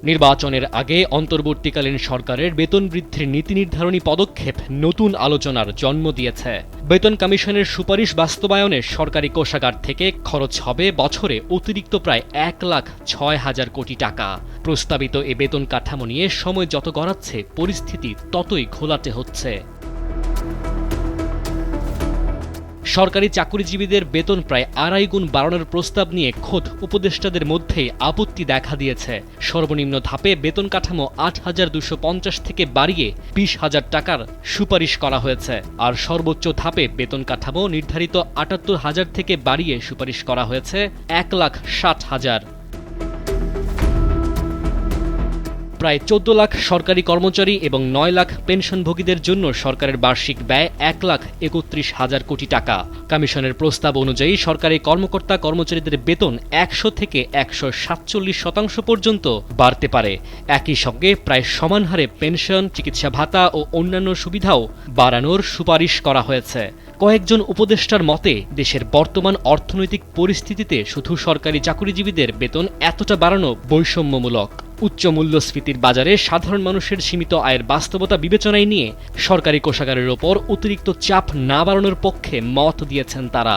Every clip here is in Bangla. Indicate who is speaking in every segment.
Speaker 1: নির্বাচনের আগে অন্তর্বর্তীকালীন সরকারের বেতন বৃদ্ধির নীতি নির্ধারণী পদক্ষেপ নতুন আলোচনার জন্ম দিয়েছে। বেতন কমিশনের সুপারিশ বাস্তবায়নে সরকারি কোষাগার থেকে খরচ হবে বছরে অতিরিক্ত প্রায় 1,06,000 কোটি টাকা। প্রস্তাবিত এ বেতন কাঠামো নিয়ে সময় যত গড়াচ্ছে পরিস্থিতি ততই ঘোলাটে হচ্ছে। সরকারি চাকরিজীবীদের বেতন প্রায় 2.5 গুণ বাড়ানোর প্রস্তাব নিয়ে খোদ উপদেষ্টাদের মধ্যেই আপত্তি দেখা দিয়েছে। সর্বনিম্ন ধাপে বেতন কাঠামো 8,250 থেকে বাড়িয়ে 20,000 টাকার সুপারিশ করা হয়েছে, আর সর্বোচ্চ ধাপে বেতন কাঠামো নির্ধারিত 78,000 থেকে বাড়িয়ে সুপারিশ করা হয়েছে 1,60,000। প্রায় 14 লাখ সরকারি কর্মচারী এবং 9 লাখ পেনশনভোগীদের জন্য সরকারের বার্ষিক ব্যয় 1,31,000 কোটি টাকা। কমিশনের প্রস্তাব অনুযায়ী সরকারি কর্মকর্তা কর্মচারীদের বেতন 100 থেকে 147% পর্যন্ত বাড়তে পারে। একই সঙ্গে প্রায় সমান হারে পেনশন, চিকিৎসা ভাতা ও অন্যান্য সুবিধাও বাড়ানোর সুপারিশ করা হয়েছে। কয়েকজন উপদেষ্টার মতে দেশের বর্তমান অর্থনৈতিক পরিস্থিতিতে শুধু সরকারি চাকরিজীবীদের বেতন এতটা বাড়ানো বৈষম্যমূলক। উচ্চ মূল্যস্ফীতির বাজারে সাধারণ মানুষের সীমিত আয়ের বাস্তবতা বিবেচনায় নিয়ে সরকারি কোষাগারের ওপর অতিরিক্ত চাপ না বাড়ানোর পক্ষে মত দিয়েছেন তারা।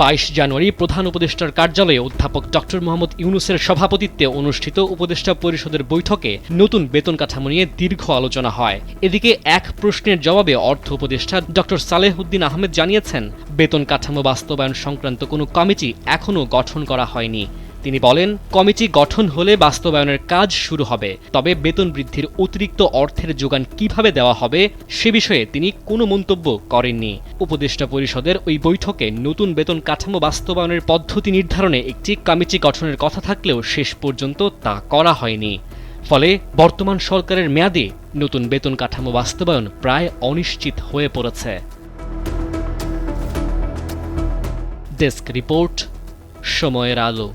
Speaker 1: 22 জানুয়ারি প্রধান উপদেষ্টার কার্যালয়ে অধ্যাপক ডক্টর মোহাম্মদ ইউনূসের সভাপতিত্বে অনুষ্ঠিত উপদেষ্টা পরিষদের বৈঠকে নতুন বেতন কাঠামো নিয়ে দীর্ঘ আলোচনা হয়। এদিকে এক প্রশ্নের জবাবে অর্থ উপদেষ্টা ডক্টর সালেহউদ্দিন আহমেদ জানিয়েছেন, বেতন কাঠামো বাস্তবায়ন সংক্রান্ত কোনো কমিটি এখনও গঠন করা হয়নি। তিনি বলেন, কমিটি গঠন হলে বাস্তবায়নের কাজ শুরু হবে, তবে বেতন বৃদ্ধির অতিরিক্ত অর্থের যোগান কিভাবে দেওয়া হবে সে বিষয়ে তিনি কোনো মন্তব্য করেননি। উপদেষ্টা পরিষদের ওই বৈঠকে নতুন বেতন কাঠামো বাস্তবায়নের পদ্ধতি নির্ধারণে একটি কমিটি গঠনের কথা থাকলেও শেষ পর্যন্ত তা করা হয়নি। ফলে বর্তমান সরকারের মেয়াদে নতুন বেতন কাঠামো বাস্তবায়ন প্রায় অনিশ্চিত হয়ে পড়েছে। ডেস্ক রিপোর্ট, সময়ের আলো।